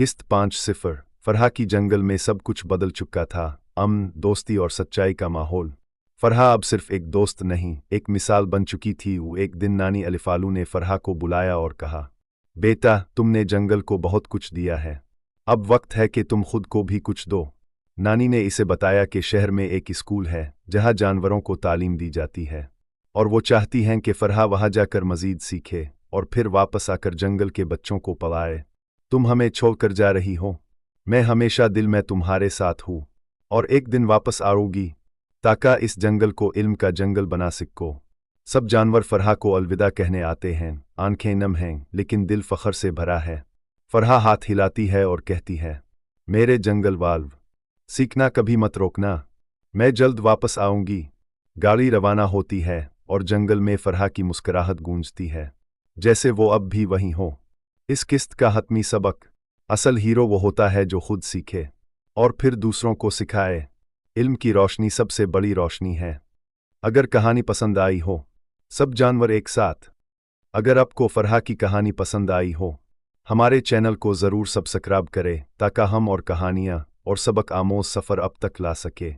किस्त 5-0। फरहा की जंगल में सब कुछ बदल चुका था। अमन, दोस्ती और सच्चाई का माहौल। फरहा अब सिर्फ एक दोस्त नहीं, एक मिसाल बन चुकी थी। वो एक दिन नानी अलिफालू ने फरहा को बुलाया और कहा, बेटा, तुमने जंगल को बहुत कुछ दिया है, अब वक्त है कि तुम खुद को भी कुछ दो। नानी ने इसे बताया कि शहर में एक स्कूल है जहां जानवरों को तालीम दी जाती है, और वो चाहती हैं कि फरहा वहां जाकर मजीद सीखे और फिर वापस आकर जंगल के बच्चों को पढ़ाए। तुम हमें छोड़कर जा रही हो, मैं हमेशा दिल में तुम्हारे साथ हूँ, और एक दिन वापस आऊंगी ताकि इस जंगल को इल्म का जंगल बना सको। सब जानवर फरहा को अलविदा कहने आते हैं, आंखें नम हैं लेकिन दिल फख्र से भरा है। फरहा हाथ हिलाती है और कहती है, मेरे जंगल वाल्व, सीखना कभी मत रोकना, मैं जल्द वापस आऊंगी। गाड़ी रवाना होती है और जंगल में फरहा की मुस्कुराहट गूंजती है, जैसे वो अब भी वहीं हो। इस किस्त का हतमी सबक, असल हीरो वो होता है जो खुद सीखे और फिर दूसरों को सिखाए। इल्म की रोशनी सबसे बड़ी रोशनी है। अगर कहानी पसंद आई हो, सब जानवर एक साथ। अगर आपको फरहा की कहानी पसंद आई हो, हमारे चैनल को ज़रूर सब्सक्राइब करें ताकि हम और कहानियाँ और सबक आमोज सफ़र अब तक ला सके।